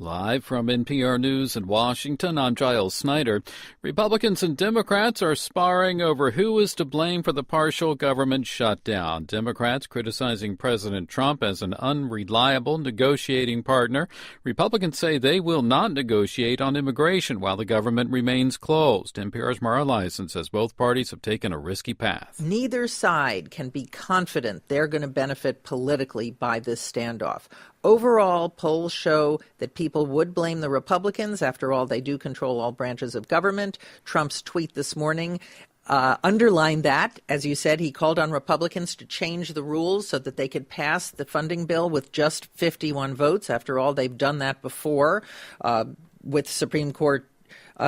Live from NPR News in Washington, I'm Giles Snyder. Republicans and Democrats are sparring over who is to blame for the partial government shutdown. Democrats criticizing President Trump as an unreliable negotiating partner. Republicans say they will not negotiate on immigration while the government remains closed. NPR's Mara Leisen says both parties have taken a risky path. Neither side can be confident they're going to benefit politically by this standoff. Overall, polls show that people would blame the Republicans. After all, they do control all branches of government. Trump's tweet this morning underlined that. As you said, he called on Republicans to change the rules so that they could pass the funding bill with just 51 votes. After all, they've done that before with Supreme Court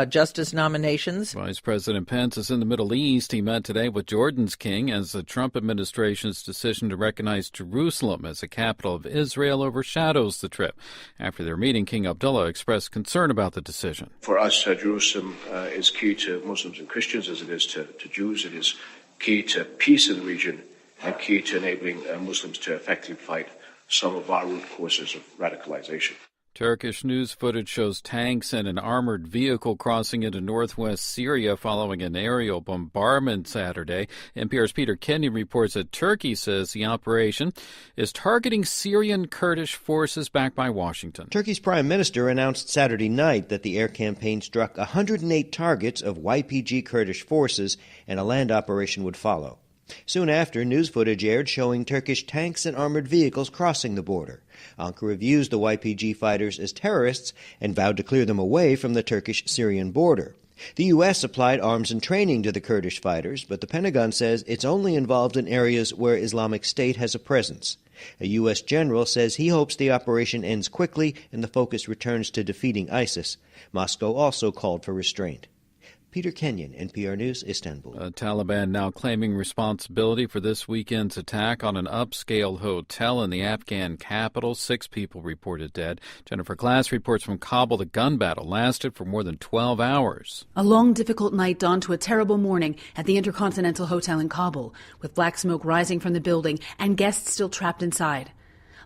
justice nominations. Vice President Pence is in the Middle East. He met today with Jordan's king as the Trump administration's decision to recognize Jerusalem as the capital of Israel overshadows the trip. After their meeting, King Abdullah expressed concern about the decision. For us, Jerusalem is key to Muslims and Christians as it is to Jews. It is key to peace in the region and key to enabling Muslims to effectively fight some of our root causes of radicalization. Turkish news footage shows tanks and an armored vehicle crossing into northwest Syria following an aerial bombardment Saturday. NPR's Peter Kenyon reports that Turkey says the operation is targeting Syrian Kurdish forces backed by Washington. Turkey's prime minister announced Saturday night that the air campaign struck 108 targets of YPG Kurdish forces and a land operation would follow. Soon after, news footage aired showing Turkish tanks and armored vehicles crossing the border. Ankara views the YPG fighters as terrorists and vowed to clear them away from the Turkish-Syrian border. The U.S. supplied arms and training to the Kurdish fighters, but the Pentagon says it's only involved in areas where Islamic State has a presence. A U.S. general says he hopes the operation ends quickly and the focus returns to defeating ISIS. Moscow also called for restraint. Peter Kenyon, NPR News, Istanbul. Taliban now claiming responsibility for this weekend's attack on an upscale hotel in the Afghan capital. 6 people reported dead. Jennifer Glass reports from Kabul the gun battle lasted for more than 12 hours. A long, difficult night dawned to a terrible morning at the Intercontinental Hotel in Kabul, with black smoke rising from the building and guests still trapped inside.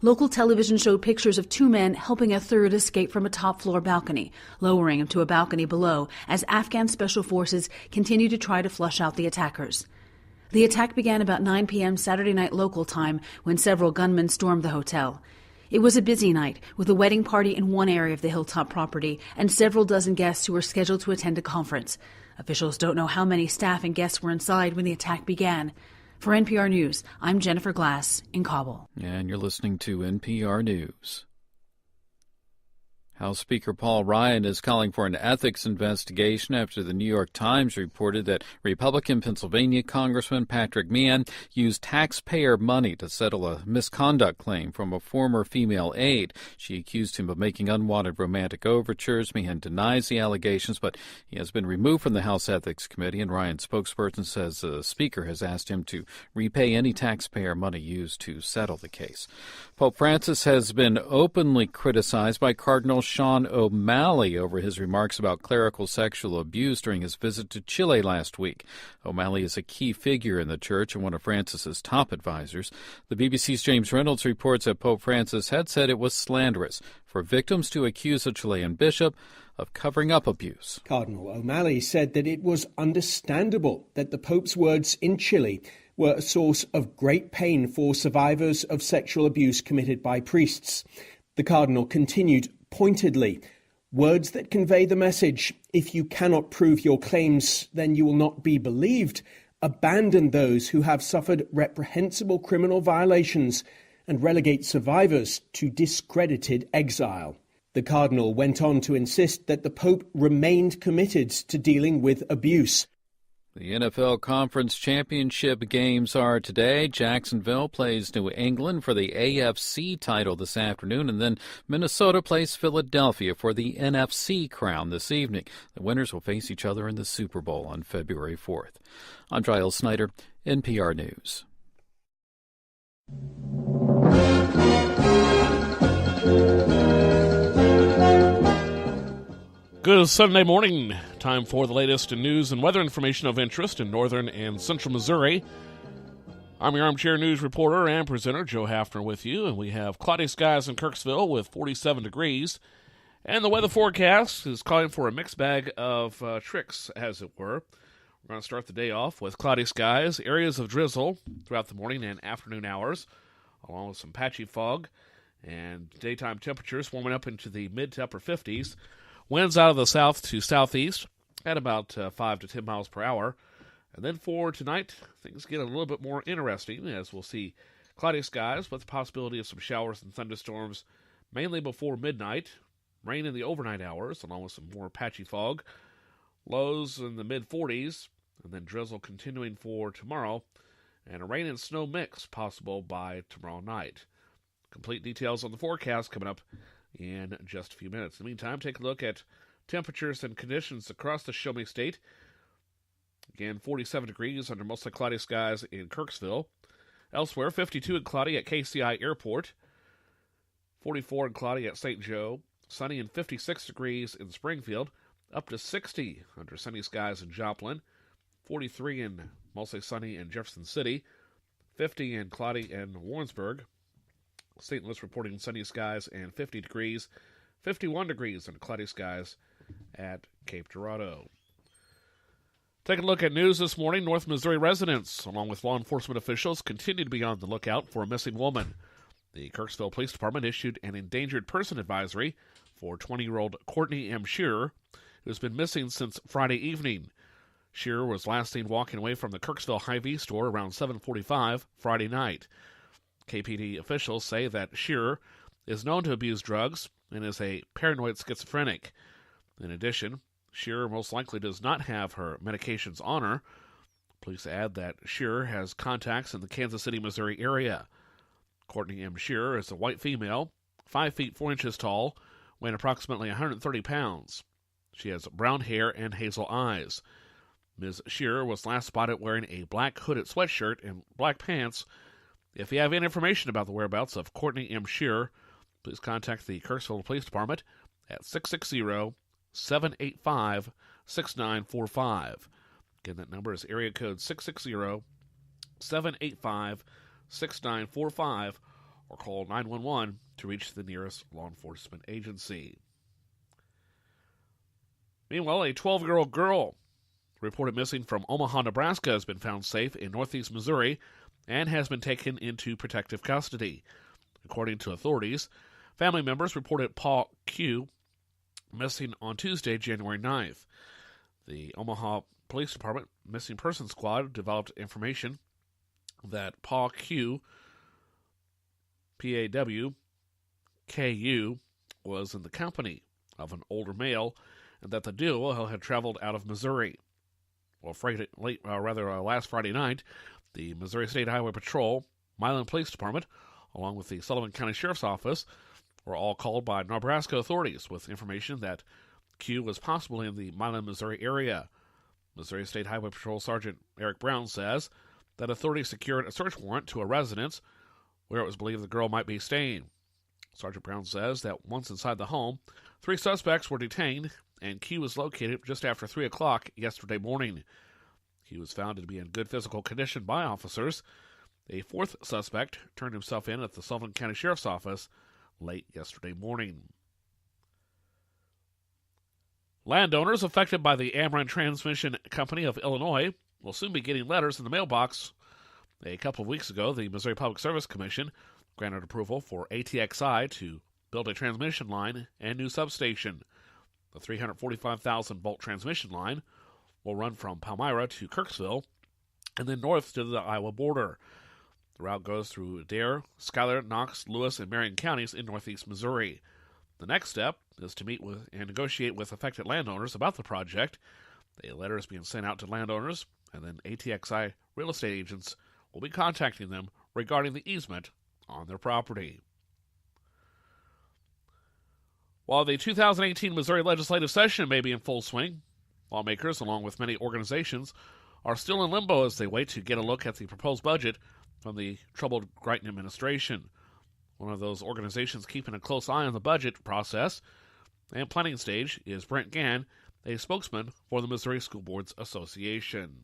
Local television showed pictures of 2 men helping a third escape from a top-floor balcony, lowering him to a balcony below as Afghan special forces continue to try to flush out the attackers. The attack began about 9 p.m. Saturday night local time when several gunmen stormed the hotel. It was a busy night, with a wedding party in one area of the hilltop property and several dozen guests who were scheduled to attend a conference. Officials don't know how many staff and guests were inside when the attack began. For NPR News, I'm Jennifer Glass in Kabul. And you're listening to NPR News. House Speaker Paul Ryan is calling for an ethics investigation after the New York Times reported that Republican Pennsylvania Congressman Patrick Meehan used taxpayer money to settle a misconduct claim from a former female aide. She accused him of making unwanted romantic overtures. Meehan denies the allegations, but he has been removed from the House Ethics Committee, and Ryan's spokesperson says the Speaker has asked him to repay any taxpayer money used to settle the case. Pope Francis has been openly criticized by Cardinal Sean O'Malley over his remarks about clerical sexual abuse during his visit to Chile last week. O'Malley is a key figure in the church and one of Francis's top advisors. The BBC's James Reynolds reports that Pope Francis had said it was slanderous for victims to accuse a Chilean bishop of covering up abuse. Cardinal O'Malley said that it was understandable that the Pope's words in Chile were a source of great pain for survivors of sexual abuse committed by priests. The Cardinal continued pointedly, words that convey the message, if you cannot prove your claims, then you will not be believed, abandon those who have suffered reprehensible criminal violations and relegate survivors to discredited exile. The Cardinal went on to insist that the Pope remained committed to dealing with abuse. The NFL Conference Championship games are today. Jacksonville plays New England for the AFC title this afternoon, and then Minnesota plays Philadelphia for the NFC crown this evening. The winners will face each other in the Super Bowl on February 4th. I'm Giles Snyder, NPR News. Good Sunday morning. Time for the latest news and weather information of interest in northern and central Missouri. I'm your armchair news reporter and presenter, Joe Hafner, with you, and we have cloudy skies in Kirksville with 47 degrees. And the weather forecast is calling for a mixed bag of tricks, as it were. We're going to start the day off with cloudy skies, areas of drizzle throughout the morning and afternoon hours, along with some patchy fog, and daytime temperatures warming up into the mid to upper 50s. Winds out of the south to southeast at about 5 to 10 miles per hour. And then for tonight, things get a little bit more interesting, as we'll see cloudy skies with the possibility of some showers and thunderstorms, mainly before midnight. Rain in the overnight hours, along with some more patchy fog. Lows in the mid-40s, and then drizzle continuing for tomorrow, and a rain and snow mix possible by tomorrow night. Complete details on the forecast coming up in just a few minutes. In the meantime, take a look at temperatures and conditions across the Show Me State. Again, 47 degrees under mostly cloudy skies in Kirksville. Elsewhere, 52 and cloudy at KCI Airport. 44 and cloudy at St. Joe. Sunny and 56 degrees in Springfield. Up to 60 under sunny skies in Joplin. 43 and mostly sunny in Jefferson City. 50 and cloudy in Warrensburg. St. Louis reporting sunny skies and 50 degrees. 51 degrees under cloudy skies at Cape Girardeau. Take a look at news this morning. North Missouri residents, along with law enforcement officials, continue to be on the lookout for a missing woman. The Kirksville Police Department issued an endangered person advisory for 20-year-old Courtney M. Shearer, who has been missing since Friday evening. Shearer was last seen walking away from the Kirksville Hy-Vee store around 7:45 Friday night. KPD officials say that Shearer is known to abuse drugs and is a paranoid schizophrenic. In addition, Shearer most likely does not have her medications on her. Police add that Shearer has contacts in the Kansas City, Missouri area. Courtney M. Shearer is a white female, 5 feet 4 inches tall, weighing approximately 130 pounds. She has brown hair and hazel eyes. Ms. Shearer was last spotted wearing a black hooded sweatshirt and black pants. If you have any information about the whereabouts of Courtney M. Shearer, please contact the Kirksville Police Department at 660-785-6945. Again, that number is area code 660-785-6945, or call 911 to reach the nearest law enforcement agency. Meanwhile, a 12-year-old girl reported missing from Omaha, Nebraska has been found safe in northeast Missouri and has been taken into protective custody. According to authorities, family members reported Paul Q. missing on Tuesday, January 9th. The Omaha Police Department Missing Persons Squad developed information that Paul Q. P-A-W-K-U was in the company of an older male, and that the duo had traveled out of Missouri. Well, last Friday night, the Missouri State Highway Patrol, Milan Police Department, along with the Sullivan County Sheriff's Office, were all called by Nebraska authorities with information that Q was possibly in the Milan, Missouri area. Missouri State Highway Patrol Sergeant Eric Brown says that authorities secured a search warrant to a residence where it was believed the girl might be staying. Sergeant Brown says that once inside the home, 3 suspects were detained, and Q was located just after 3 o'clock yesterday morning. He was found to be in good physical condition by officers. A 4th suspect turned himself in at the Sullivan County Sheriff's Office late yesterday morning. Landowners affected by the Ameren Transmission Company of Illinois will soon be getting letters in the mailbox. A couple of weeks ago, the Missouri Public Service Commission granted approval for ATXI to build a transmission line and new substation. The 345,000-volt transmission line will run from Palmyra to Kirksville and then north to the Iowa border. The route goes through Adair, Schuyler, Knox, Lewis, and Marion counties in northeast Missouri. The next step is to meet with and negotiate with affected landowners about the project. A letter is being sent out to landowners, and then ATXI real estate agents will be contacting them regarding the easement on their property. While the 2018 Missouri legislative session may be in full swing, lawmakers, along with many organizations, are still in limbo as they wait to get a look at the proposed budget from the troubled Greitens administration. One of those organizations keeping a close eye on the budget process and planning stage is Brent Gann, a spokesman for the Missouri School Boards Association.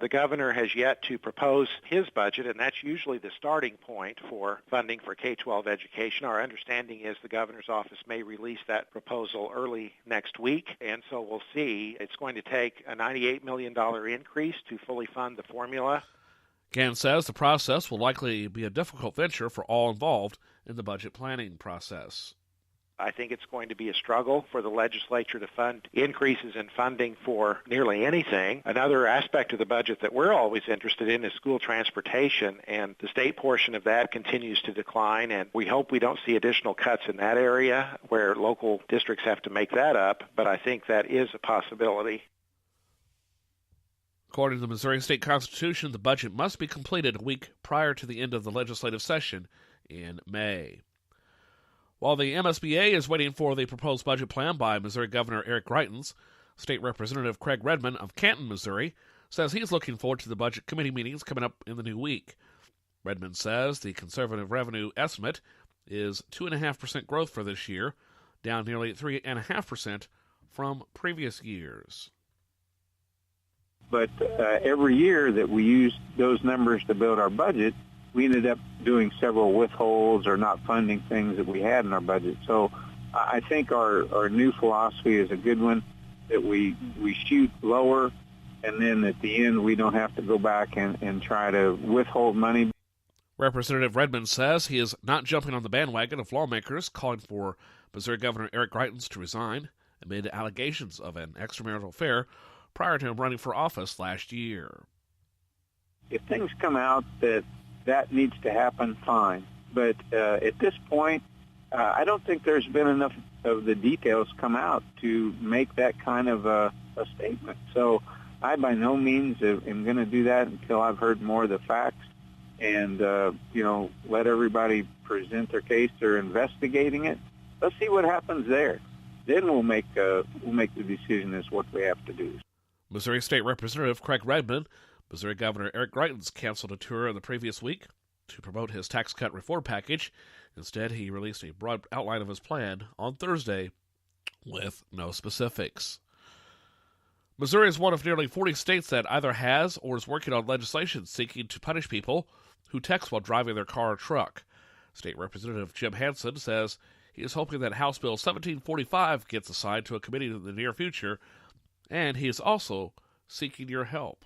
The governor has yet to propose his budget, and that's usually the starting point for funding for K-12 education. Our understanding is the governor's office may release that proposal early next week, and so we'll see. It's going to take a $98 million increase to fully fund the formula. Gant says the process will likely be a difficult venture for all involved in the budget planning process. I think it's going to be a struggle for the legislature to fund increases in funding for nearly anything. Another aspect of the budget that we're always interested in is school transportation, and the state portion of that continues to decline, and we hope we don't see additional cuts in that area where local districts have to make that up, but I think that is a possibility. According to the Missouri State Constitution, the budget must be completed a week prior to the end of the legislative session in May. While the MSBA is waiting for the proposed budget plan by Missouri Governor Eric Greitens, State Representative Craig Redmond of Canton, Missouri, says he's looking forward to the Budget Committee meetings coming up in the new week. Redmond says the conservative revenue estimate is 2.5% growth for this year, down nearly 3.5% from previous years. But every year that we used those numbers to build our budget, we ended up doing several withholds or not funding things that we had in our budget. So I think our new philosophy is a good one, that we shoot lower, and then at the end we don't have to go back and try to withhold money. Representative Redmond says he is not jumping on the bandwagon of lawmakers calling for Missouri Governor Eric Greitens to resign amid allegations of an extramarital affair prior to him running for office last year. If things come out that needs to happen, fine. But at this point, I don't think there's been enough of the details come out to make that kind of a statement. So I by no means am going to do that until I've heard more of the facts and, let everybody present their case. They're investigating it. Let's see what happens there. Then we'll make the decision as what we have to do. Missouri State Representative Craig Redmond, Missouri Governor Eric Greitens canceled a tour in the previous week to promote his tax cut reform package. Instead, he released a broad outline of his plan on Thursday with no specifics. Missouri is one of nearly 40 states that either has or is working on legislation seeking to punish people who text while driving their car or truck. State Representative Jim Hansen says he is hoping that House Bill 1745 gets assigned to a committee in the near future, and he is also seeking your help.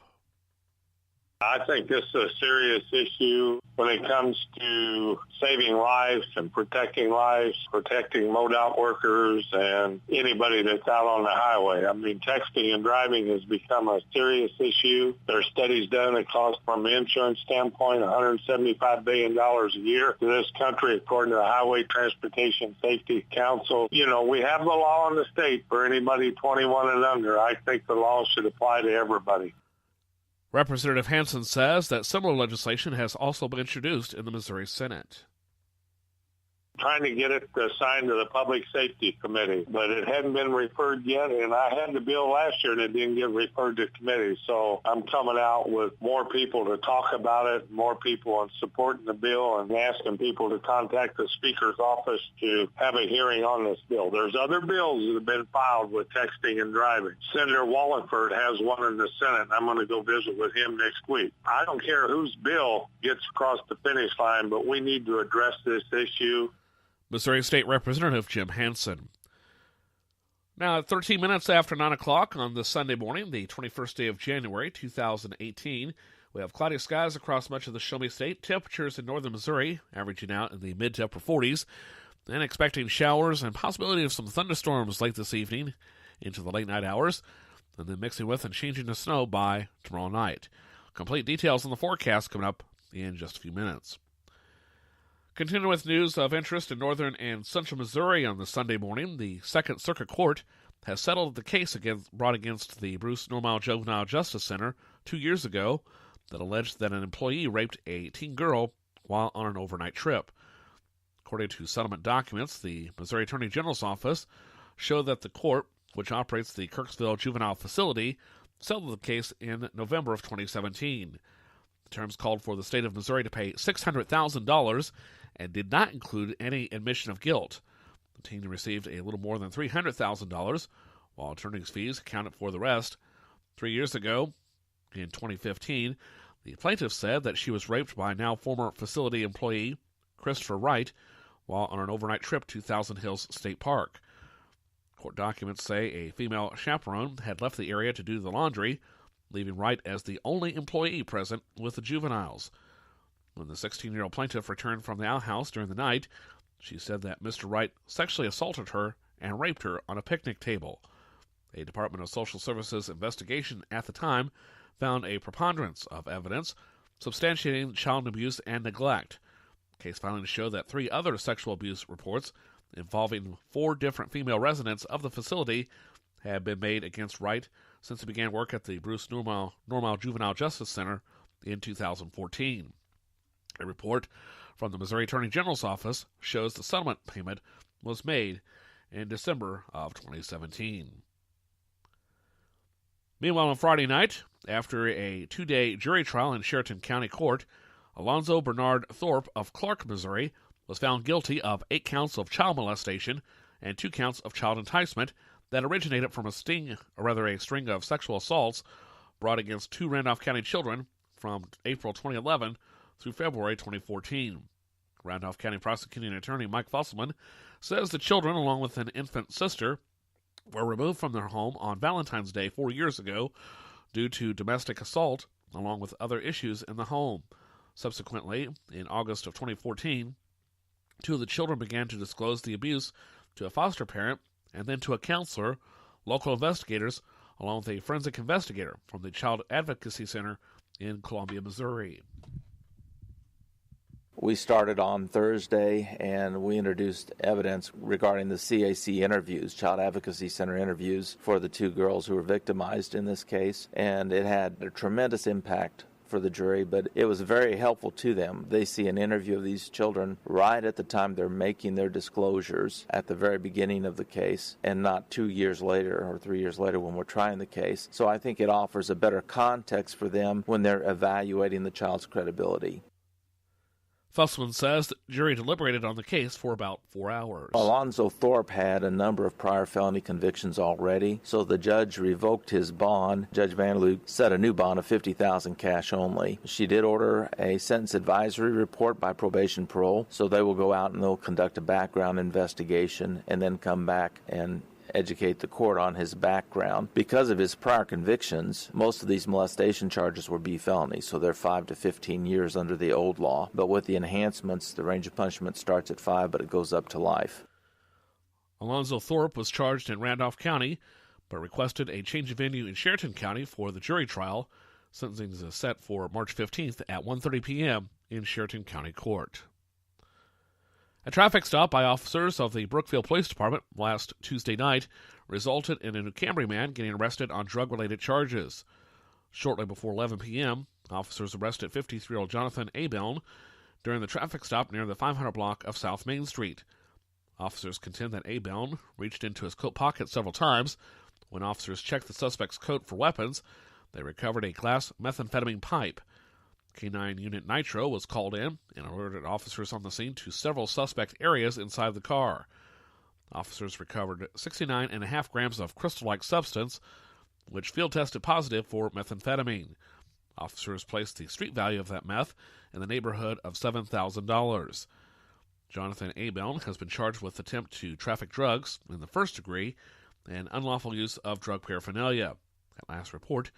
I think this is a serious issue when it comes to saving lives and protecting lives, protecting MoDOT workers and anybody that's out on the highway. I mean, texting and driving has become a serious issue. There are studies done that cost, from an insurance standpoint, $175 billion a year to this country, according to the Highway Transportation Safety Council. You know, we have the law in the state for anybody 21 and under. I think the law should apply to everybody. Representative Hansen says that similar legislation has also been introduced in the Missouri Senate. Trying to get it assigned to the Public Safety Committee, but it hadn't been referred yet, and I had the bill last year and it didn't get referred to committee. So I'm coming out with more people to talk about it, more people in supporting the bill, and asking people to contact the Speaker's office to have a hearing on this bill. There's other bills that have been filed with texting and driving. Senator Wallingford has one in the Senate, and I'm going to go visit with him next week. I don't care whose bill gets across the finish line, but we need to address this issue. Missouri State Representative Jim Hansen. Now, at 13 minutes after 9 o'clock on this Sunday morning, the 21st day of January, 2018, we have cloudy skies across much of the Show Me State. Temperatures in northern Missouri averaging out in the mid to upper 40s, and expecting showers and possibility of some thunderstorms late this evening into the late night hours, and then mixing with and changing to snow by tomorrow night. Complete details on the forecast coming up in just a few minutes. Continuing with news of interest in northern and central Missouri on the Sunday morning, the Second Circuit Court has settled the case brought against the Bruce Normal Juvenile Justice Center 2 years ago that alleged that an employee raped a teen girl while on an overnight trip. According to settlement documents, the Missouri Attorney General's office showed that the court, which operates the Kirksville Juvenile Facility, settled the case in November of 2017. The terms called for the state of Missouri to pay $600,000 and did not include any admission of guilt. The teen received a little more than $300,000, while attorney's fees accounted for the rest. 3 years ago, In 2015, the plaintiff said that she was raped by now former facility employee Christopher Wright while on an overnight trip to Thousand Hills State Park. Court documents say a female chaperone had left the area to do the laundry, leaving Wright as the only employee present with the juveniles. When the 16-year-old plaintiff returned from the outhouse during the night, she said that Mr. Wright sexually assaulted her and raped her on a picnic table. A Department of Social Services investigation at the time found a preponderance of evidence substantiating child abuse and neglect. Case filings show that 3 other sexual abuse reports involving 4 different female residents of the facility have been made against Wright since he began work at the Bruce Normal Juvenile Justice Center in 2014. A report from the Missouri Attorney General's office shows the settlement payment was made in December of 2017. Meanwhile, on Friday night, after a 2-day jury trial in Sheridan County Court, Alonzo Bernard Thorpe of Clark, Missouri, was found guilty of 8 counts of child molestation and 2 counts of child enticement that originated from a string of sexual assaults brought against 2 Randolph County children from April 2011 through February 2014. Randolph County Prosecuting Attorney Mike Fosselman says the children, along with an infant sister, were removed from their home on Valentine's Day 4 years ago due to domestic assault, along with other issues in the home. Subsequently, in August of 2014, 2 of the children began to disclose the abuse to a foster parent and then to a counselor, local investigators, along with a forensic investigator from the Child Advocacy Center in Columbia, Missouri. We started on Thursday, and we introduced evidence regarding the CAC interviews, Child Advocacy Center interviews, for the 2 girls who were victimized in this case, and it had a tremendous impact for the jury, but it was very helpful to them. They see an interview of these children right at the time they're making their disclosures at the very beginning of the case, and not 2 years later or 3 years later when we're trying the case. So I think it offers a better context for them when they're evaluating the child's credibility. Fussman says the jury deliberated on the case for about 4 hours. Alonzo Thorpe had a number of prior felony convictions already, so the judge revoked his bond. Judge Vanderloo set a new bond of $50,000 cash only. She did order a sentence advisory report by probation parole, so they will go out and they'll conduct a background investigation and then come back and educate the court on his background. Because of his prior convictions, most of these molestation charges were B felonies, so they're 5 to 15 years under the old law. But with the enhancements, the range of punishment starts at 5, but it goes up to life. Alonzo Thorpe was charged in Randolph County, but requested a change of venue in Sheridan County for the jury trial. Sentencing is set for March 15th at 1:30 p.m. in Sheridan County Court. A traffic stop by officers of the Brookfield Police Department last Tuesday night resulted in a New Camry man getting arrested on drug-related charges. Shortly before 11 p.m., officers arrested 53-year-old Jonathan Abeln during the traffic stop near the 500 block of South Main Street. Officers contend that Abeln reached into his coat pocket several times. When officers checked the suspect's coat for weapons, they recovered a glass methamphetamine pipe. K-9 Unit Nitro was called in and alerted officers on the scene to several suspect areas inside the car. Officers recovered 69.5 grams of crystal-like substance, which field tested positive for methamphetamine. Officers placed the street value of that meth in the neighborhood of $7,000. Jonathan Abeln has been charged with attempt to traffic drugs in the first degree and unlawful use of drug paraphernalia. At last report,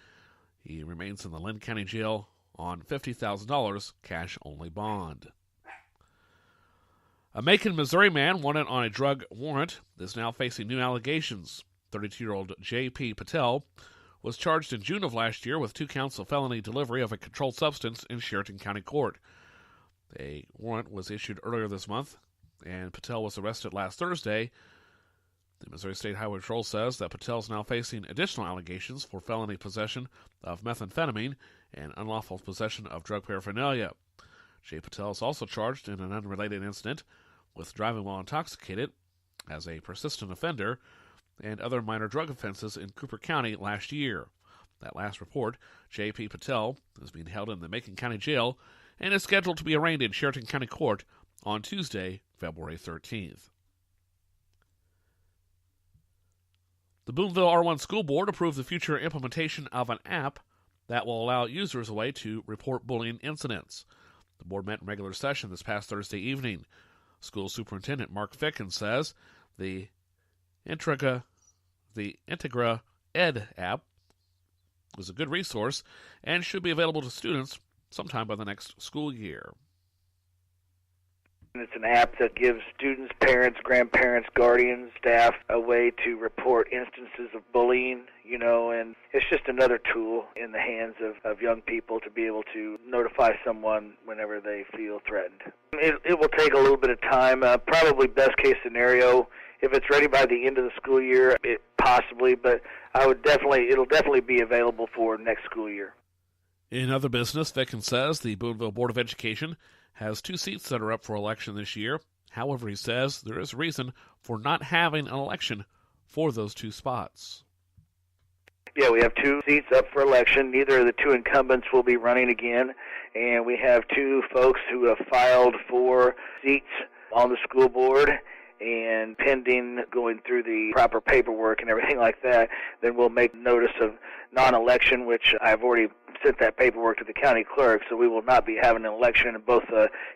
he remains in the Lynn County Jail on $50,000 cash-only bond. A Macon, Missouri man wanted on a drug warrant is now facing new allegations. 32-year-old J.P. Patel was charged in June of last year with 2 counts of felony delivery of a controlled substance in Sheridan County Court. A warrant was issued earlier this month, and Patel was arrested last Thursday. The Missouri State Highway Patrol says that Patel is now facing additional allegations for felony possession of methamphetamine and unlawful possession of drug paraphernalia. J. Patel is also charged in an unrelated incident with driving while intoxicated as a persistent offender and other minor drug offenses in Cooper County last year. At last report, J.P. Patel is being held in the Macon County Jail and is scheduled to be arraigned in Sheridan County Court on Tuesday, February 13th. The Boonville R1 School Board approved the future implementation of an app that will allow users a way to report bullying incidents. The board met in regular session this past Thursday evening. School Superintendent Mark Ficken says the Integra Ed app is a good resource and should be available to students sometime by the next school year. It's an app that gives students, parents, grandparents, guardians, staff a way to report instances of bullying, and it's just another tool in the hands of young people to be able to notify someone whenever they feel threatened. It will take a little bit of time, probably best case scenario. If it's ready by the end of the school year, possibly, but it'll definitely be available for next school year. In other business, Ficken says the Boonville Board of Education has 2 seats that are up for election this year. However, he says there is reason for not having an election for those 2 spots. Yeah, we have 2 seats up for election. Neither of the 2 incumbents will be running again, and we have 2 folks who have filed for seats on the school board, and pending going through the proper paperwork and everything like that, then we'll make notice of non-election, which I've already sent that paperwork to the county clerk, so we will not be having an election, and both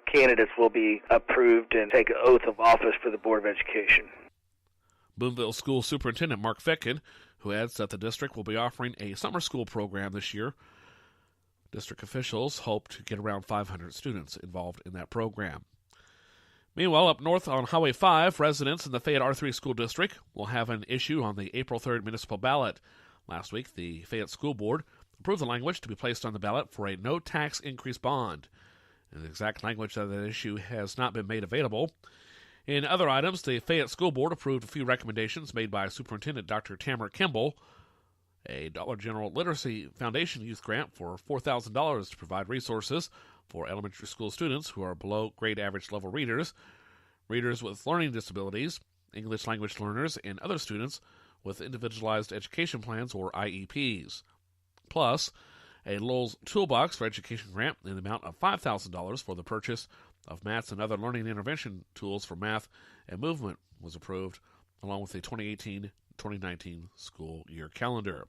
candidates will be approved and take an oath of office for the Board of Education. Boonville School Superintendent Mark Ficken, who adds that the district will be offering a summer school program this year. District officials hope to get around 500 students involved in that program. Meanwhile, up north on Highway 5, residents in the Fayette R3 School District will have an issue on the April 3rd municipal ballot. Last week, the Fayette School Board approved the language to be placed on the ballot for a no-tax increase bond. And the exact language of that issue has not been made available. In other items, the Fayette School Board approved a few recommendations made by Superintendent Dr. Tamara Kimball, a Dollar General Literacy Foundation youth grant for $4,000 to provide resources for elementary school students who are below grade average level readers, readers with learning disabilities, English language learners, and other students with individualized education plans or IEPs. Plus, a Lowell's Toolbox for Education grant in the amount of $5,000 for the purchase of mats and other learning intervention tools for math and movement was approved, along with the 2018-2019 school year calendar.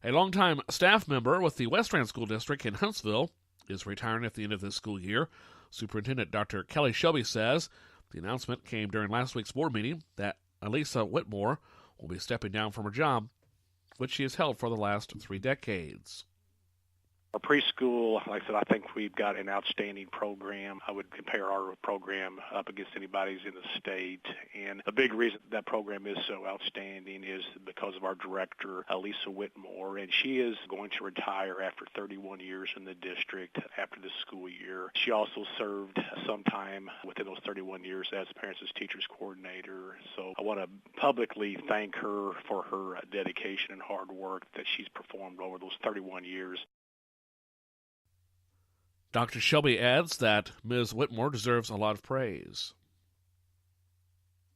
A longtime staff member with the Westran School District in Huntsville is retiring at the end of this school year. Superintendent Dr. Kelly Shelby says the announcement came during last week's board meeting that Elisa Whitmore will be stepping down from her job, which she has held for the last 3 decades. Our preschool, like I said, I think we've got an outstanding program. I would compare our program up against anybody's in the state. And a big reason that program is so outstanding is because of our director, Lisa Whitmore. And she is going to retire after 31 years in the district after this school year. She also served some time within those 31 years as Parents as Teachers Coordinator. So I want to publicly thank her for her dedication and hard work that she's performed over those 31 years. Dr. Shelby adds that Ms. Whitmore deserves a lot of praise.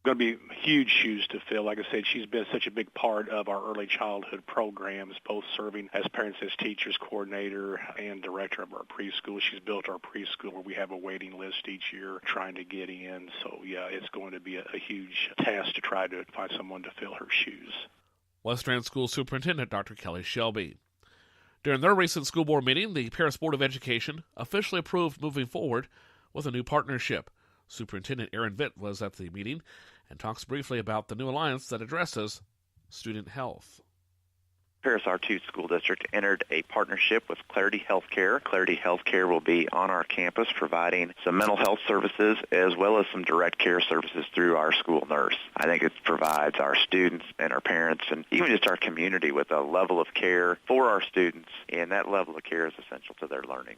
Going to be huge shoes to fill. Like I said, she's been such a big part of our early childhood programs, both serving as Parents as Teachers Coordinator and Director of our preschool. She's built our preschool where we have a waiting list each year trying to get in. So, yeah, it's going to be a huge task to try to find someone to fill her shoes. Westran School Superintendent Dr. Kelly Shelby. During their recent school board meeting, the Paris Board of Education officially approved moving forward with a new partnership. Superintendent Aaron Vitt was at the meeting and talks briefly about the new alliance that addresses student health. Paris R2 School District entered a partnership with Clarity Healthcare. Clarity Healthcare will be on our campus providing some mental health services as well as some direct care services through our school nurse. I think it provides our students and our parents and even just our community with a level of care for our students, and that level of care is essential to their learning.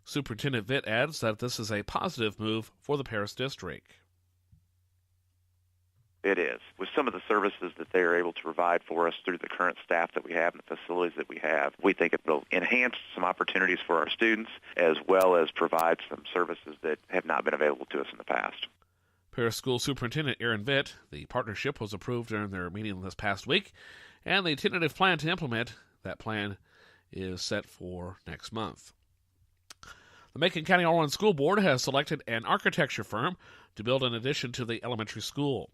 Superintendent Vitt adds that this is a positive move for the Paris District. It is. With some of the services that they are able to provide for us through the current staff that we have and the facilities that we have, we think it will enhance some opportunities for our students as well as provide some services that have not been available to us in the past. Paris School Superintendent Aaron Vitt, the partnership was approved during their meeting this past week, and the tentative plan to implement that plan is set for next month. The Macon County R1 School Board has selected an architecture firm to build an addition to the elementary school.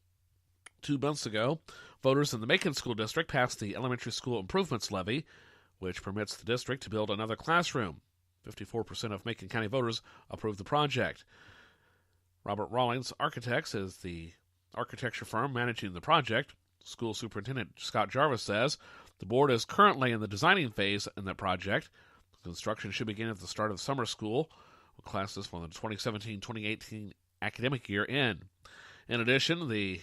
2 months ago, voters in the Macon School District passed the Elementary School Improvements Levy, which permits the district to build another classroom. 54% of Macon County voters approved the project. Robert Rawlings Architects is the architecture firm managing the project. School Superintendent Scott Jarvis says the board is currently in the designing phase in the project. Construction should begin at the start of summer school, with classes for the 2017-2018 academic year in. In addition, the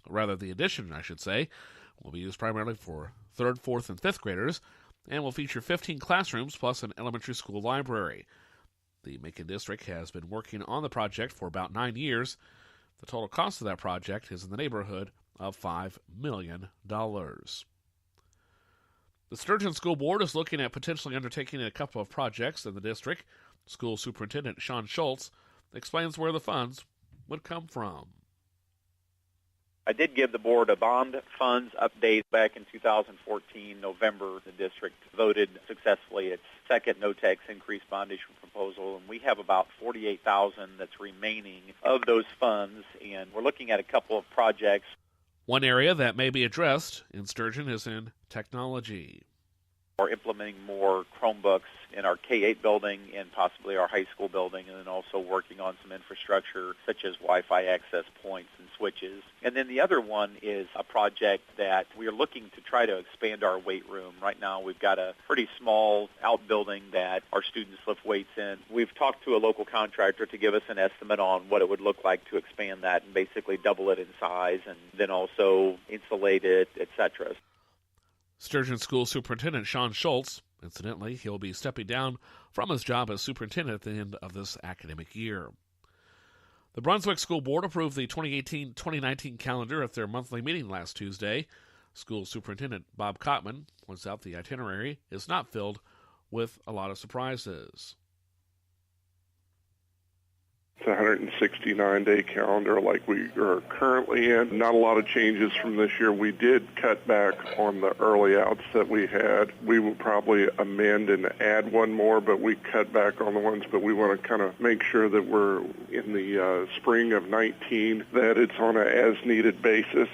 addition, will be used primarily for 3rd, 4th, and 5th graders, and will feature 15 classrooms plus an elementary school library. The Macon District has been working on the project for about 9 years. The total cost of that project is in the neighborhood of $5 million. The Sturgeon School Board is looking at potentially undertaking a couple of projects in the district. School Superintendent Sean Schultz explains where the funds would come from. I did give the board a bond funds update back in 2014, November. The district voted successfully its second no-tax increase bond issue proposal, and we have about $48,000 that's remaining of those funds, and we're looking at a couple of projects. One area that may be addressed in Sturgeon is in technology. We're implementing more Chromebooks in our K-8 building and possibly our high school building, and then also working on some infrastructure such as Wi-Fi access points and switches. And then the other one is a project that we are looking to try to expand our weight room. Right now we've got a pretty small outbuilding that our students lift weights in. We've talked to a local contractor to give us an estimate on what it would look like to expand that and basically double it in size and then also insulate it, etc. Sturgeon School Superintendent Sean Schultz, incidentally, he'll be stepping down from his job as superintendent at the end of this academic year. The Brunswick School Board approved the 2018-2019 calendar at their monthly meeting last Tuesday. School Superintendent Bob Kottman points out the itinerary is not filled with a lot of surprises. It's a 169-day calendar like we are currently in. Not a lot of changes from this year. We did cut back on the early outs that we had. We will probably amend and add one more, but we cut back on the ones. But we want to kind of make sure that we're in the spring of 19, that it's on an as-needed basis.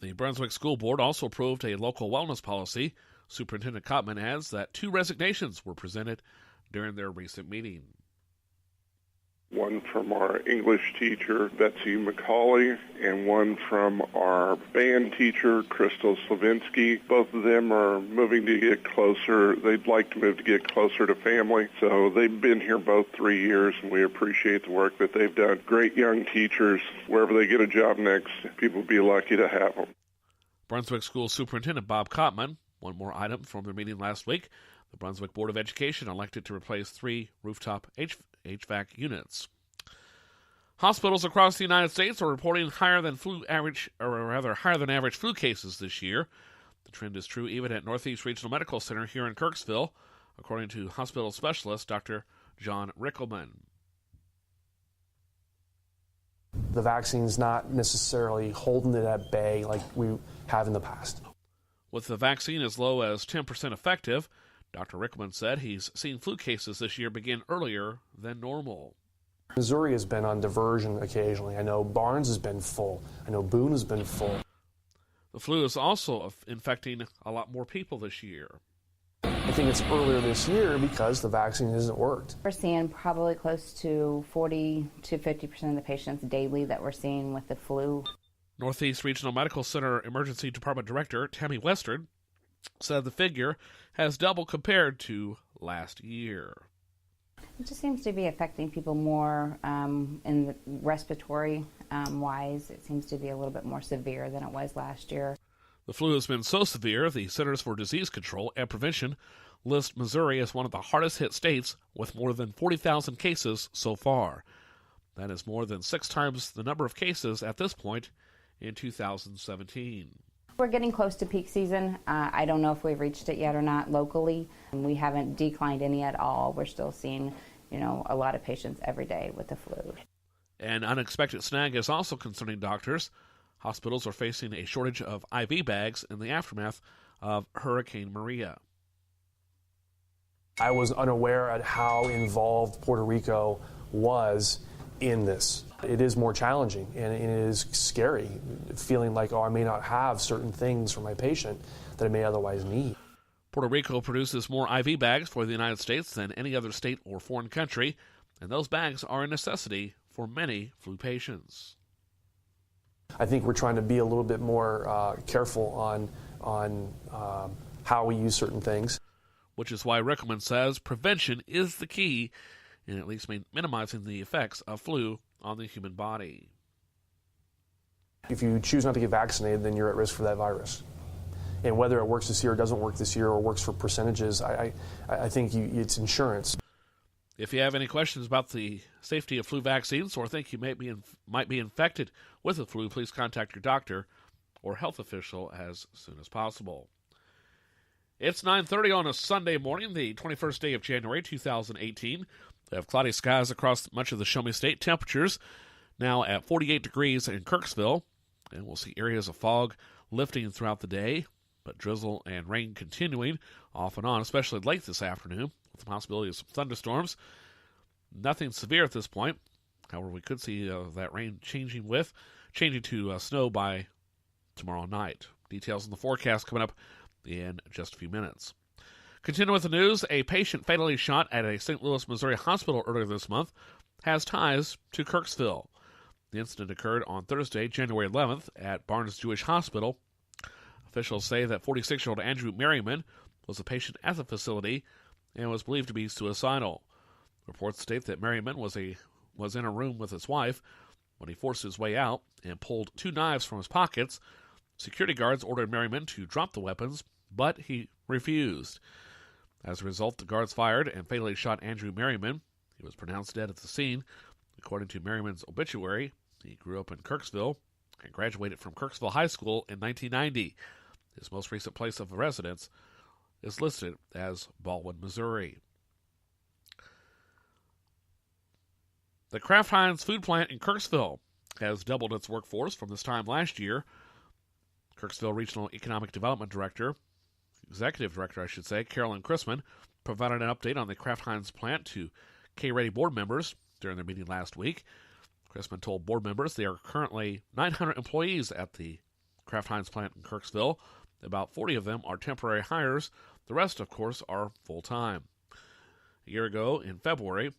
The Brunswick School Board also approved a local wellness policy. Superintendent Kottman adds that 2 resignations were presented during their recent meeting. One from our English teacher, Betsy McCauley, and one from our band teacher, Crystal Slavinsky. Both of them are moving to get closer. They'd like to move to get closer to family. So they've been here both 3 years, and we appreciate the work that they've done. Great young teachers. Wherever they get a job next, people will be lucky to have them. Brunswick School Superintendent Bob Kottman, one more item from their meeting last week. The Brunswick Board of Education elected to replace 3 rooftop HVAC units. Hospitals across the United States are reporting higher than average flu cases this year. The trend is true even at Northeast Regional Medical Center here in Kirksville, according to hospital specialist Dr. John Rickelman. The vaccine's not necessarily holding it at bay like we have in the past. With the vaccine as low as 10% effective, Dr. Rickelman said he's seen flu cases this year begin earlier than normal. Missouri has been on diversion occasionally. I know Barnes has been full. I know Boone has been full. The flu is also infecting a lot more people this year. I think it's earlier this year because the vaccine hasn't worked. We're seeing probably close to 40 to 50% of the patients daily that we're seeing with the flu. Northeast Regional Medical Center Emergency Department Director Tammy Western said the figure has doubled compared to last year. It just seems to be affecting people more in the respiratory wise. It seems to be a little bit more severe than it was last year. The flu has been so severe, the Centers for Disease Control and Prevention list Missouri as one of the hardest hit states with more than 40,000 cases so far. That is more than 6 times the number of cases at this point in 2017. We're getting close to peak season. I don't know if we've reached it yet or not locally. We haven't declined any at all. We're still seeing, a lot of patients every day with the flu. An unexpected snag is also concerning doctors. Hospitals are facing a shortage of IV bags in the aftermath of Hurricane Maria. I was unaware at how involved Puerto Rico was in this. It is more challenging and it is scary, feeling like, I may not have certain things for my patient that I may otherwise need. Puerto Rico produces more IV bags for the United States than any other state or foreign country, and those bags are a necessity for many flu patients. I think we're trying to be a little bit more careful on how we use certain things. Which is why Rickleman says prevention is the key in at least minimizing the effects of flu on the human body. If you choose not to get vaccinated, then you're at risk for that virus. And whether it works this year or doesn't work this year or works for percentages, I think it's insurance. If you have any questions about the safety of flu vaccines or think you might be infected with the flu, please contact your doctor or health official as soon as possible. It's 9:30 on a Sunday morning, the 21st day of January 2018. We have cloudy skies across much of the Show Me State. Temperatures now at 48 degrees in Kirksville, and we'll see areas of fog lifting throughout the day, but drizzle and rain continuing off and on, especially late this afternoon, with the possibility of some thunderstorms. Nothing severe at this point. However, we could see that rain changing to snow by tomorrow night. Details in the forecast coming up in just a few minutes. Continuing with the news, a patient fatally shot at a St. Louis, Missouri hospital earlier this month has ties to Kirksville. The incident occurred on Thursday, January 11th, at Barnes Jewish Hospital. Officials say that 46-year-old Andrew Merriman was a patient at the facility and was believed to be suicidal. Reports state that Merriman was in a room with his wife when he forced his way out and pulled 2 knives from his pockets. Security guards ordered Merriman to drop the weapons, but he refused. As a result, the guards fired and fatally shot Andrew Merriman. He was pronounced dead at the scene. According to Merriman's obituary, he grew up in Kirksville and graduated from Kirksville High School in 1990. His most recent place of residence is listed as Baldwin, Missouri. The Kraft Heinz food plant in Kirksville has doubled its workforce from this time last year. Kirksville Regional Economic Development Executive Director, Carolyn Chrisman, provided an update on the Kraft Heinz plant to K-Ready board members during their meeting last week. Chrisman told board members there are currently 900 employees at the Kraft Heinz plant in Kirksville. About 40 of them are temporary hires. The rest, of course, are full-time. A year ago, in February,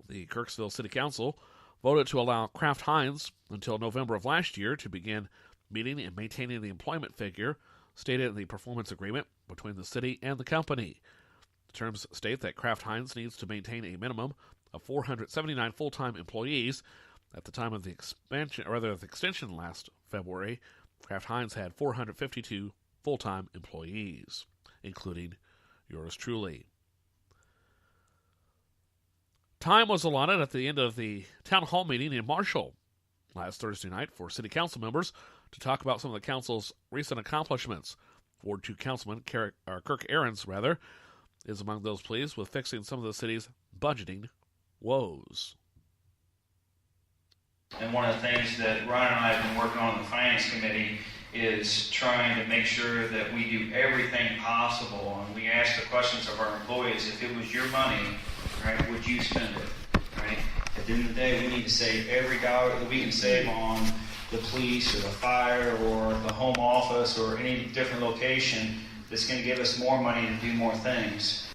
the Kirksville City Council voted to allow Kraft Heinz until November of last year to begin meeting and maintaining the employment figure stated in the performance agreement between the city and the company. The terms state that Kraft Heinz needs to maintain a minimum of 479 full-time employees. At the time of the extension last February, Kraft Heinz had 452 full-time employees, including yours truly. Time was allotted at the end of the town hall meeting in Marshall last Thursday night for city council members to talk about some of the council's recent accomplishments. Ward 2 Councilman Kirk Ahrens, is among those pleased with fixing some of the city's budgeting woes. And one of the things that Ryan and I have been working on in the Finance Committee is trying to make sure that we do everything possible. And we ask the questions of our employees, if it was your money, right, would you spend it? Right? At the end of the day, we need to save every dollar that we can save on the police or the fire or the home office or any different location that's going to give us more money to do more things.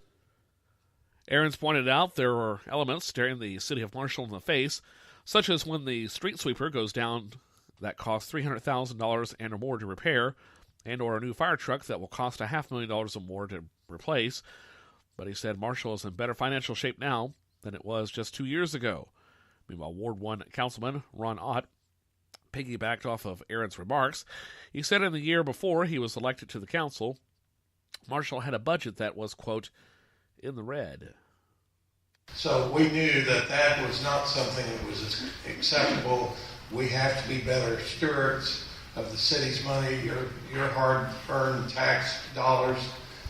Ahrens pointed out there are elements staring the city of Marshall in the face, such as when the street sweeper goes down that costs $300,000 and or more to repair, and or a new fire truck that will cost $500,000 or more to replace. But he said Marshall is in better financial shape now than it was just 2 years ago. Meanwhile, Ward 1 Councilman Ron Ott piggybacked off of Ahrens' remarks. He said in the year before he was elected to the council, Marshall had a budget that was, quote, in the red. So we knew that that was not something that was acceptable. We have to be better stewards of the city's money, your hard-earned tax dollars.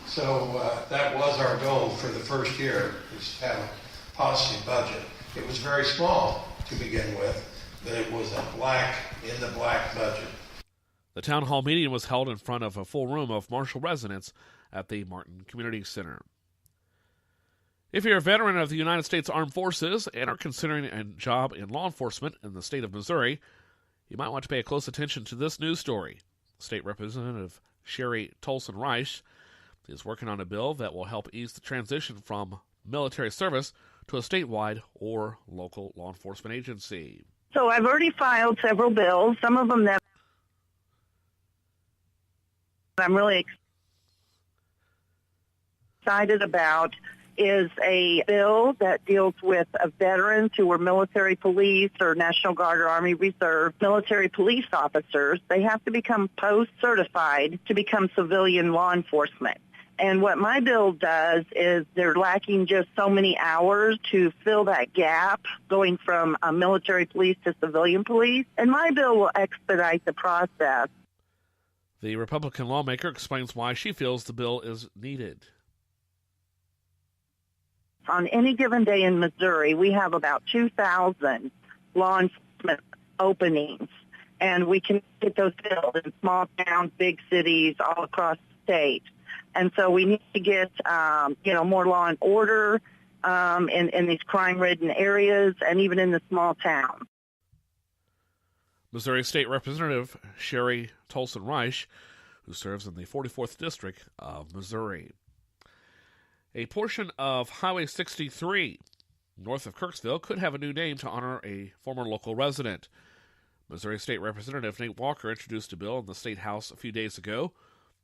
So that was our goal for the first year, is to have a positive budget. It was very small to begin with, but it was in the black budget. The town hall meeting was held in front of a full room of Marshall residents at the Martin Community Center. If you're a veteran of the United States Armed Forces and are considering a job in law enforcement in the state of Missouri, you might want to pay close attention to this news story. State Representative Sherry Tolson Reich is working on a bill that will help ease the transition from military service to a statewide or local law enforcement agency. So I've already filed several bills, some of them that I'm really excited about is a bill that deals with veterans who were military police or National Guard or Army Reserve military police officers. They have to become post-certified to become civilian law enforcement. And what my bill does is they're lacking just so many hours to fill that gap going from military police to civilian police. And my bill will expedite the process. The Republican lawmaker explains why she feels the bill is needed. On any given day in Missouri, we have about 2,000 law enforcement openings, and we can get those filled in small towns, big cities, all across the state. And so we need to get, more law and order in these crime-ridden areas and even in the small towns. Missouri State Representative Sherry Tolson-Reich, who serves in the 44th District of Missouri. A portion of Highway 63 north of Kirksville could have a new name to honor a former local resident. Missouri State Representative Nate Walker introduced a bill in the State House a few days ago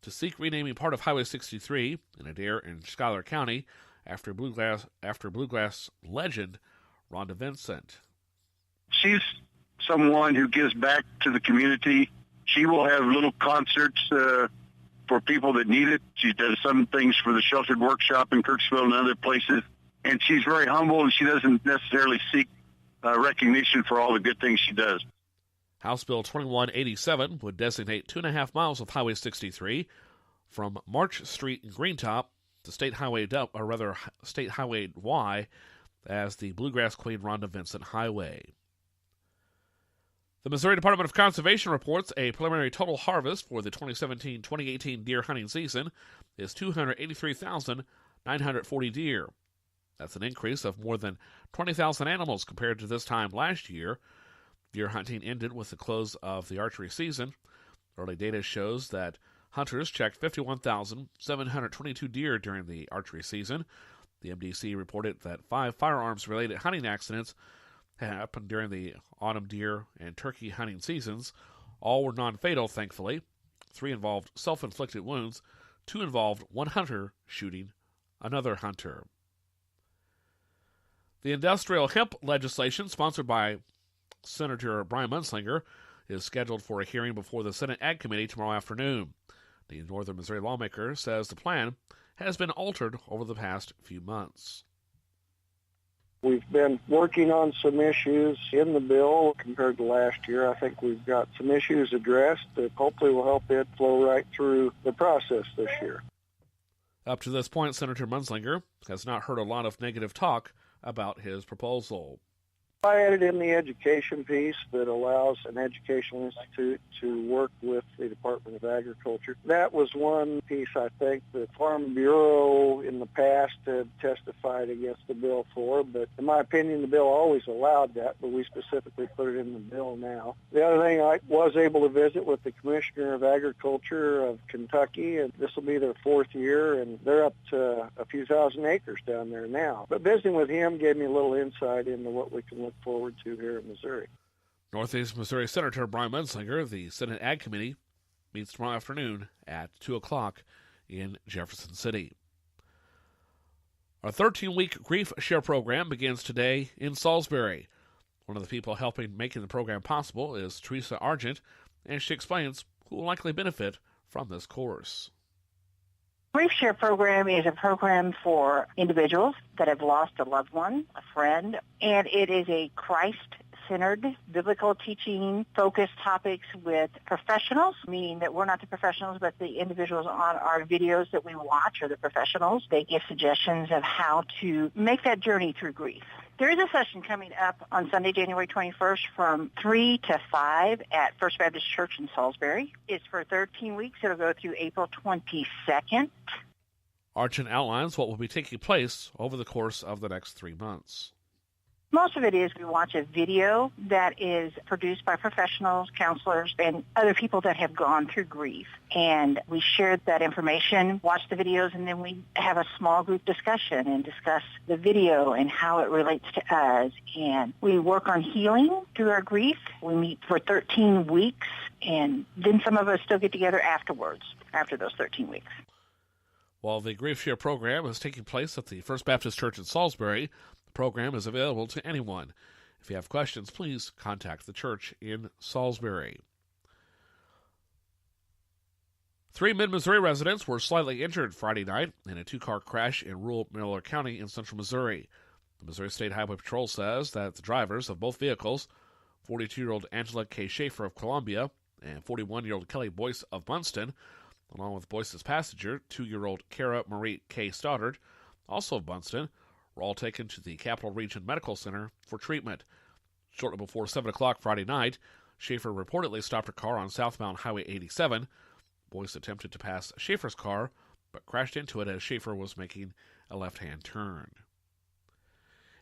to seek renaming part of Highway 63 in Adair and Schuyler County after bluegrass legend Rhonda Vincent. She's someone who gives back to the community. She will have little concerts for people that need it. She does some things for the Sheltered Workshop in Kirksville and other places. And she's very humble, and she doesn't necessarily seek recognition for all the good things she does. House Bill 2187 would designate 2.5 miles of Highway 63 from March Street in Greentop to State Highway Y as the Bluegrass Queen Rhonda Vincent Highway. The Missouri Department of Conservation reports a preliminary total harvest for the 2017-2018 deer hunting season is 283,940 deer. That's an increase of more than 20,000 animals compared to this time last year. Deer hunting ended with the close of the archery season. Early data shows that hunters checked 51,722 deer during the archery season. The MDC reported that 5 firearms-related hunting accidents happened during the autumn deer and turkey hunting seasons. All were non-fatal, thankfully. 3 involved self-inflicted wounds. 2 involved one hunter shooting another hunter. The industrial hemp legislation, sponsored by Senator Brian Munslinger, is scheduled for a hearing before the Senate Ag Committee tomorrow afternoon. The Northern Missouri lawmaker says the plan has been altered over the past few months. We've been working on some issues in the bill compared to last year. I think we've got some issues addressed that hopefully will help it flow right through the process this year. Up to this point, Senator Munslinger has not heard a lot of negative talk about his proposal. I added in the education piece that allows an educational institute to work with the Department of Agriculture. That was one piece I think the Farm Bureau in the past had testified against the bill for, but in my opinion the bill always allowed that, but we specifically put it in the bill now. The other thing, I was able to visit with the Commissioner of Agriculture of Kentucky, and this will be their 4th year, and they're up to a few thousand acres down there now. But visiting with him gave me a little insight into what we can look forward to here in Missouri. Northeast Missouri Senator Brian Munslinger, the Senate Ag Committee, meets tomorrow afternoon at 2 o'clock in Jefferson City. Our 13-week Grief Share program begins today in Salisbury. One of the people helping making the program possible is Teresa Argent, and she explains who will likely benefit from this course. Grief Share program is a program for individuals that have lost a loved one, a friend, and it is a Christ-centered biblical teaching focused topics with professionals, meaning that we're not the professionals, but the individuals on our videos that we watch are the professionals. They give suggestions of how to make that journey through grief. There is a session coming up on Sunday, January 21st from 3 to 5 at First Baptist Church in Salisbury. It's for 13 weeks. It'll go through April 22nd. Argent outlines what will be taking place over the course of the next 3 months. Most of it is we watch a video that is produced by professionals, counselors, and other people that have gone through grief. And we share that information, watch the videos, and then we have a small group discussion and discuss the video and how it relates to us. And we work on healing through our grief. We meet for 13 weeks, and then some of us still get together afterwards, after those 13 weeks. While the Grief Share program is taking place at the First Baptist Church in Salisbury, the program is available to anyone. If you have questions, please contact the church in Salisbury. 3 mid-Missouri residents were slightly injured Friday night in a 2-car crash in rural Miller County in central Missouri. The Missouri State Highway Patrol says that the drivers of both vehicles, 42-year-old Angela K. Schaefer of Columbia and 41-year-old Kelly Boyce of Munston, along with Boyce's passenger, 2-year-old Kara Marie K. Stoddard, also of Munston, were all taken to the Capital Region Medical Center for treatment. Shortly before 7 o'clock Friday night, Schaefer reportedly stopped her car on southbound Highway 87. Boyce attempted to pass Schaefer's car, but crashed into it as Schaefer was making a left-hand turn.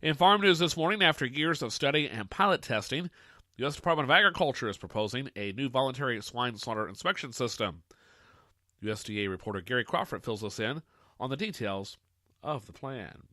In farm news this morning, after years of study and pilot testing, the U.S. Department of Agriculture is proposing a new voluntary swine slaughter inspection system. USDA reporter Gary Crawford fills us in on the details of the plan.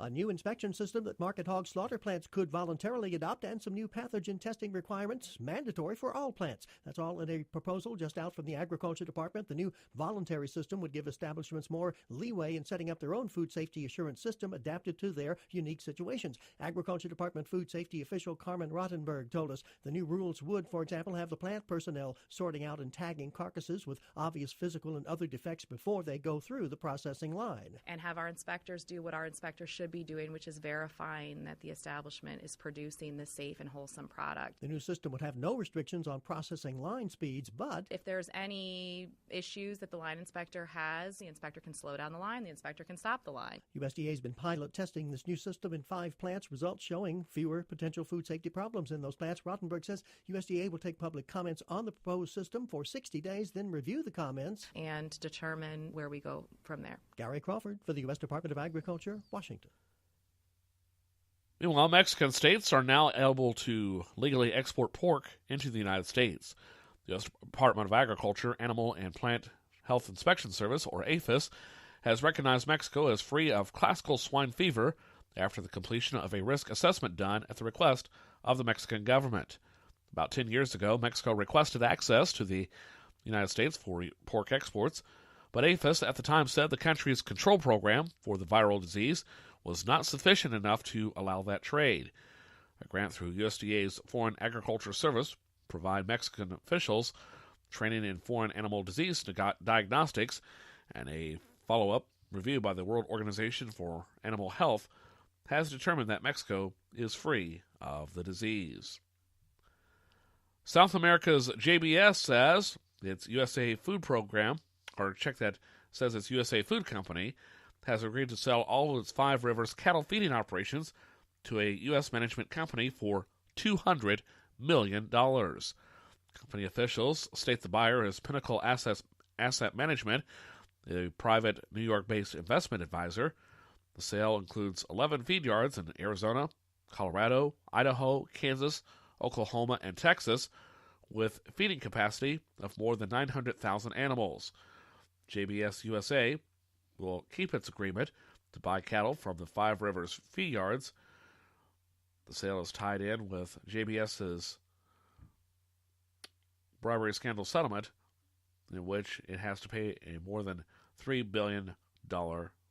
A new inspection system that market hog slaughter plants could voluntarily adopt, and some new pathogen testing requirements mandatory for all plants. That's all in a proposal just out from the Agriculture Department. The new voluntary system would give establishments more leeway in setting up their own food safety assurance system adapted to their unique situations. Agriculture Department food safety official Carmen Rottenberg told us the new rules would, for example, have the plant personnel sorting out and tagging carcasses with obvious physical and other defects before they go through the processing line. And have our inspectors do what our inspectors should be doing, which is verifying that the establishment is producing the safe and wholesome product. The new system would have no restrictions on processing line speeds, but if there's any issues that the line inspector has, the inspector can slow down the line, the inspector can stop the line. USDA has been pilot testing this new system in 5 plants, results showing fewer potential food safety problems in those plants. Rottenberg says USDA will take public comments on the proposed system for 60 days, then review the comments and determine where we go from there. Gary Crawford for the U.S. Department of Agriculture, Washington. Meanwhile, Mexican states are now able to legally export pork into the United States. The U.S. Department of Agriculture, Animal and Plant Health Inspection Service, or APHIS, has recognized Mexico as free of classical swine fever after the completion of a risk assessment done at the request of the Mexican government. About 10 years ago, Mexico requested access to the United States for pork exports, but APHIS at the time said the country's control program for the viral disease was not sufficient enough to allow that trade. A grant through USDA's Foreign Agriculture Service provide Mexican officials training in foreign animal disease diagnostics, and a follow-up review by the World Organization for Animal Health has determined that Mexico is free of the disease. South America's JBS says its USA Food Program, or check that says its USA Food Company, has agreed to sell all of its Five Rivers cattle feeding operations to a U.S. management company for $200 million. Company officials state the buyer is Pinnacle Asset Management, a private New York-based investment advisor. The sale includes 11 feed yards in Arizona, Colorado, Idaho, Kansas, Oklahoma, and Texas, with feeding capacity of more than 900,000 animals. JBS USA will keep its agreement to buy cattle from the Five Rivers feed yards. The sale is tied in with JBS's bribery scandal settlement, in which it has to pay a more than $3 billion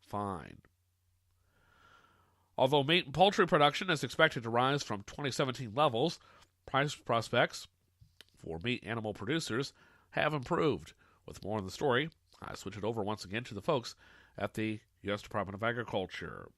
fine. Although meat and poultry production is expected to rise from 2017 levels, price prospects for meat animal producers have improved. With more on the story, I switch it over once again to the folks at the U.S. Department of Agriculture.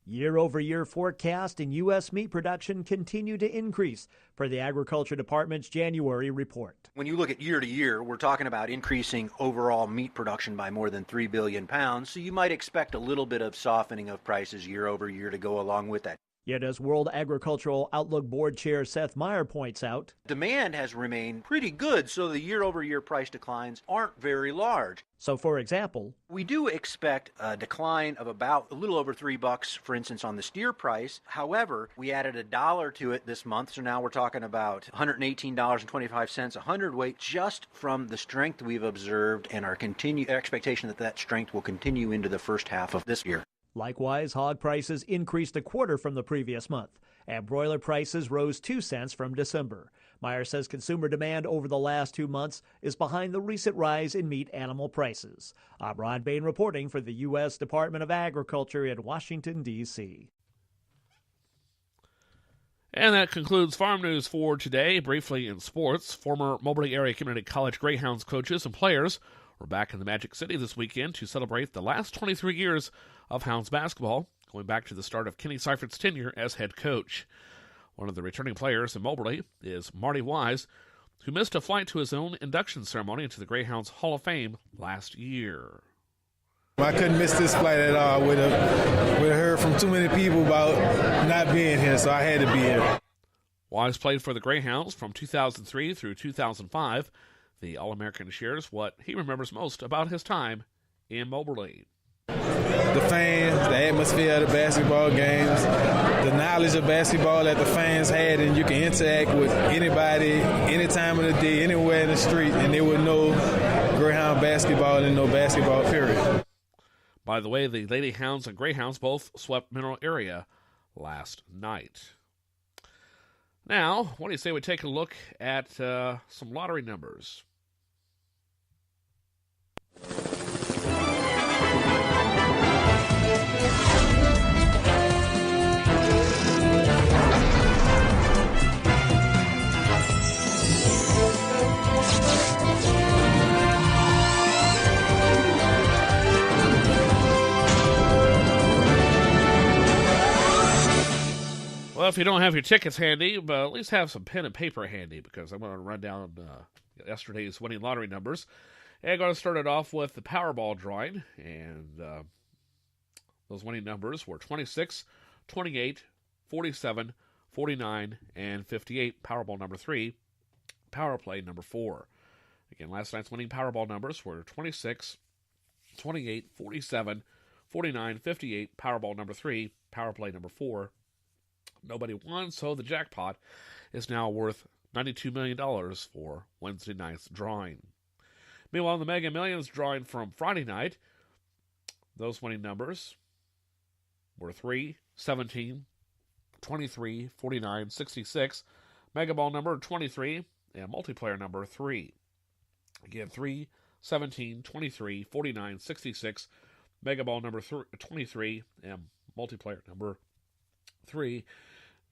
Year-over-year forecast in U.S. meat production continue to increase per the Agriculture Department's January report. When you look at year to year, we're talking about increasing overall meat production by more than 3 billion pounds, so you might expect a little bit of softening of prices year over year to go along with that. Yet, as World Agricultural Outlook Board Chair Seth Meyer points out, demand has remained pretty good, so the year-over-year price declines aren't very large. So, for example, we do expect a decline of about a little over $3, for instance, on the steer price. However, we added $1 to it this month, so now we're talking about $118.25 a hundredweight just from the strength we've observed and our continued expectation that strength will continue into the first half of this year. Likewise, hog prices increased a quarter from the previous month, and broiler prices rose 2 cents from December. Meyer says consumer demand over the last 2 months is behind the recent rise in meat animal prices. I'm Ron Bain reporting for the U.S. Department of Agriculture in Washington, D.C. And that concludes Farm News for today. Briefly in sports, former Moberly Area Community College Greyhounds coaches and players were back in the Magic City this weekend to celebrate the last 23 years of Hounds basketball, going back to the start of Kenny Seifert's tenure as head coach. One of the returning players in Moberly is Marty Wise, who missed a flight to his own induction ceremony into the Greyhounds Hall of Fame last year. I couldn't miss this flight at all. I would have heard from too many people about not being here, so I had to be here. Wise played for the Greyhounds from 2003 through 2005. The All-American shares what he remembers most about his time in Moberly. The fans, the atmosphere of the basketball games, the knowledge of basketball that the fans had, and you can interact with anybody, any time of the day, anywhere in the street, and they would know Greyhound basketball and know basketball, period. By the way, the Lady Hounds and Greyhounds both swept Mineral Area last night. Now, what do you say we take a look at some lottery numbers? Well, if you don't have your tickets handy, but at least have some pen and paper handy, because I'm going to run down yesterday's winning lottery numbers. And I'm going to start it off with the Powerball drawing, and those winning numbers were 26, 28, 47, 49, and 58. Powerball number 3, Power Play number 4. Again, last night's winning Powerball numbers were 26, 28, 47, 49, 58. Powerball number 3, Power Play number 4. Nobody won, so the jackpot is now worth $92 million for Wednesday night's drawing. Meanwhile, the Mega Millions drawing from Friday night, those winning numbers were 3, 17, 23, 49, 66, Mega Ball number 23, and multiplayer number 3. Again, 3, 17, 23, 49, 66, Mega Ball number 23, and multiplayer number 3.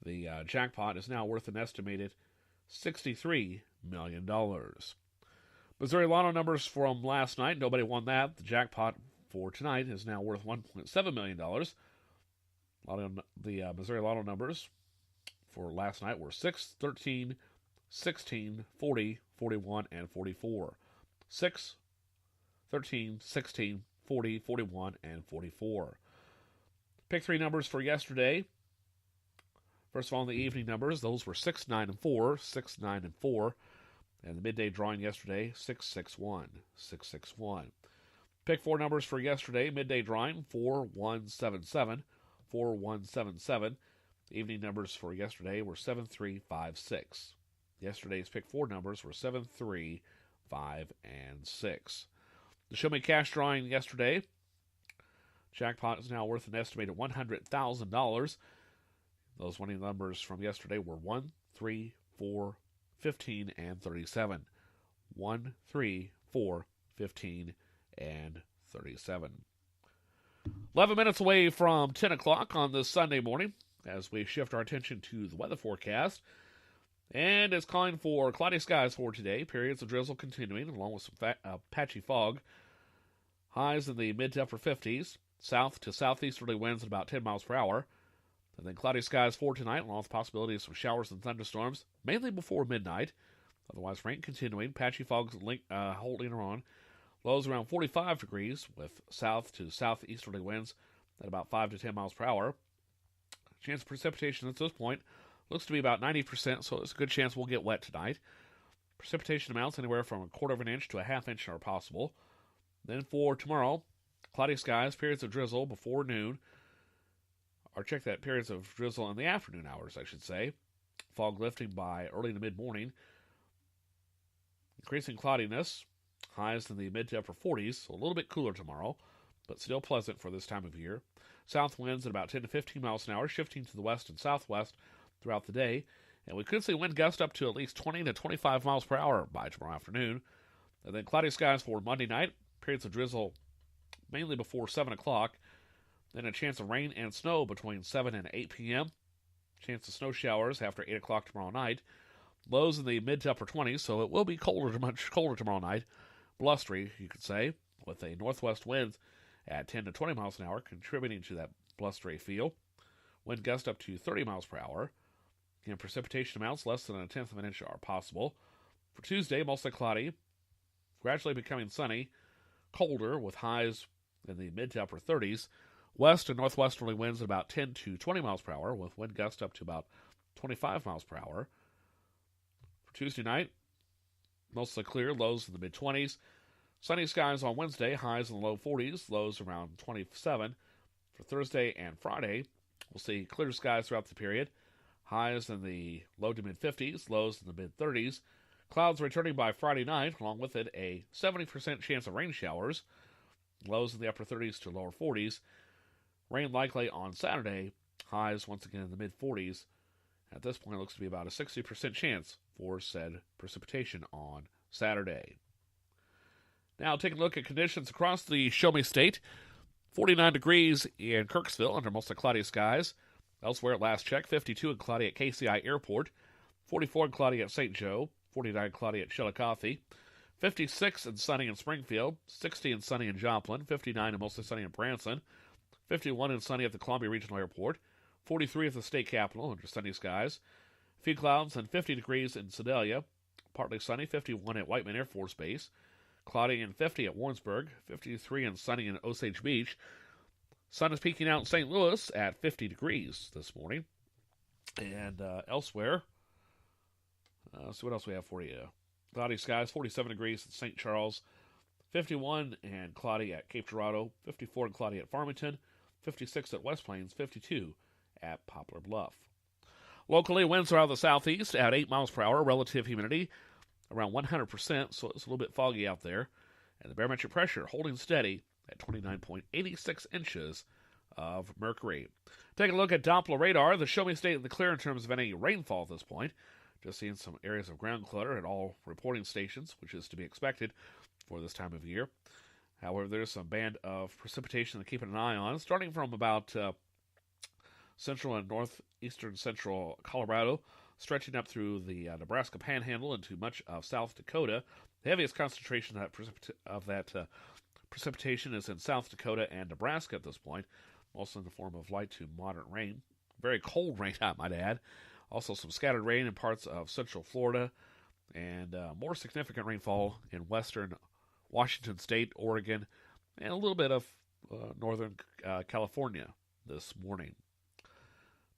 The jackpot is now worth an estimated $63 million. Missouri Lotto numbers from last night, nobody won that. The jackpot for tonight is now worth $1.7 million. The Missouri Lotto numbers for last night were 6, 13, 16, 40, 41, and 44. 6, 13, 16, 40, 41, and 44. Pick 3 numbers for yesterday. First of all, in the evening numbers, those were 6, 9, and 4, 6, 9, and 4. And the midday drawing yesterday, 6, 6, 1, 6, 6, 1. Pick 4 numbers for yesterday, midday drawing, 4, 1, 7, 7, 4, 1, 7, 7. Evening numbers for yesterday were 7, 3, 5, 6. Yesterday's pick 4 numbers were 7, 3, 5, and 6. The Show Me Cash drawing yesterday, jackpot is now worth an estimated $100,000. Those winning numbers from yesterday were 1, 3, 4, 15, and 37. 1, 3, 4, 15, and 37. 11 minutes away from 10 o'clock on this Sunday morning as we shift our attention to the weather forecast. And it's calling for cloudy skies for today. Periods of drizzle continuing along with some patchy fog. Highs in the mid to upper 50s. South to southeasterly winds at about 10 miles per hour. And then cloudy skies for tonight, along with possibilities of some showers and thunderstorms, mainly before midnight. Otherwise, rain continuing, patchy fogs holding on. Lows around 45 degrees, with south to southeasterly winds at about 5 to 10 miles per hour. Chance of precipitation at this point looks to be about 90%, so it's a good chance we'll get wet tonight. Precipitation amounts anywhere from a quarter of an inch to a half inch are possible. Then for tomorrow, cloudy skies, periods of drizzle before noon. Or check that, periods of drizzle in the afternoon hours, I should say. Fog lifting by early to mid-morning. Increasing cloudiness, highs in the mid to upper 40s, so a little bit cooler tomorrow, but still pleasant for this time of year. South winds at about 10 to 15 miles an hour, shifting to the west and southwest throughout the day. And we could see wind gusts up to at least 20 to 25 miles per hour by tomorrow afternoon. And then cloudy skies for Monday night, periods of drizzle mainly before 7 o'clock. Then a chance of rain and snow between 7 and 8 p.m. Chance of snow showers after 8 o'clock tomorrow night. Lows in the mid to upper 20s, so it will be colder, much colder tomorrow night. Blustery, you could say, with a northwest wind at 10 to 20 miles an hour, contributing to that blustery feel. Wind gust up to 30 miles per hour. And precipitation amounts less than a tenth of an inch are possible. For Tuesday, mostly cloudy, gradually becoming sunny, colder with highs in the mid to upper 30s. West and northwesterly winds at about 10 to 20 miles per hour, with wind gusts up to about 25 miles per hour. For Tuesday night, mostly clear, lows in the mid-20s. Sunny skies on Wednesday, highs in the low 40s, lows around 27. For Thursday and Friday, we'll see clear skies throughout the period. Highs in the low to mid-50s, lows in the mid-30s. Clouds returning by Friday night, along with it a 70% chance of rain showers. Lows in the upper 30s to lower 40s. Rain likely on Saturday. Highs once again in the mid-40s. At this point, it looks to be about a 60% chance for said precipitation on Saturday. Now, taking a look at conditions across the Show Me State. 49 degrees in Kirksville under mostly cloudy skies. Elsewhere at last check, 52 and cloudy at KCI Airport, 44 and cloudy at St. Joe, 49 cloudy at Chillicothe, 56 and sunny in Springfield, 60 and sunny in Joplin, 59 and mostly sunny in Branson, 51 and sunny at the Columbia Regional Airport, 43 at the state capitol under sunny skies, a few clouds and 50 degrees in Sedalia, partly sunny, 51 at Whiteman Air Force Base, cloudy and 50 at Warrensburg, 53 and sunny in Osage Beach. Sun is peeking out in St. Louis at 50 degrees this morning. And elsewhere, see what else we have for you. Cloudy skies, 47 degrees at St. Charles, 51 and cloudy at Cape Girardeau, 54 and cloudy at Farmington, 56 at West Plains, 52 at Poplar Bluff. Locally, winds are out of the southeast at 8 miles per hour, relative humidity around 100%, so it's a little bit foggy out there. And the barometric pressure holding steady at 29.86 inches of mercury. Taking a look at Doppler radar, the Show Me State in the clear in terms of any rainfall at this point. Just seeing some areas of ground clutter at all reporting stations, which is to be expected for this time of year. However, there's some band of precipitation to keep an eye on, starting from about central and northeastern central Colorado, stretching up through the Nebraska Panhandle into much of South Dakota. The heaviest concentration of that precipitation is in South Dakota and Nebraska at this point, mostly in the form of light to moderate rain. Very cold rain, I might add. Also some scattered rain in parts of central Florida, and more significant rainfall in western Washington State, Oregon, and a little bit of northern California this morning.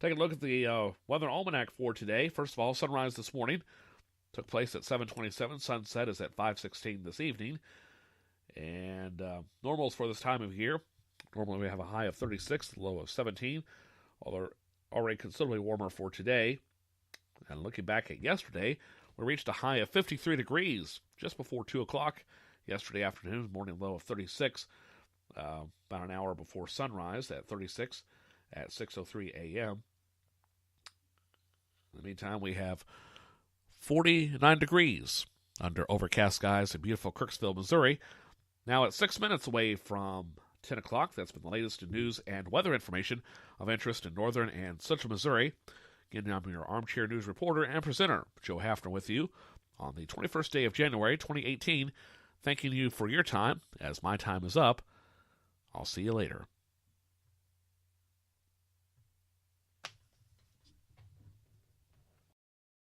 Take a look at the weather almanac for today. First of all, sunrise this morning took place at 7:27. Sunset is at 5:16 this evening. And normals for this time of year, normally we have a high of 36, a low of 17, although already considerably warmer for today. And looking back at yesterday, we reached a high of 53 degrees just before 2 o'clock yesterday afternoon, morning low of 36, about an hour before sunrise at 36 at 6:03 a.m. In the meantime, we have 49 degrees under overcast skies in beautiful Kirksville, Missouri. Now at 6 minutes away from 10 o'clock, that's been the latest in news and weather information of interest in northern and central Missouri. Again, I'm your armchair news reporter and presenter, Joe Hafner, with you on the 21st day of January, 2018. Thanking you for your time. As my time is up, I'll see you later.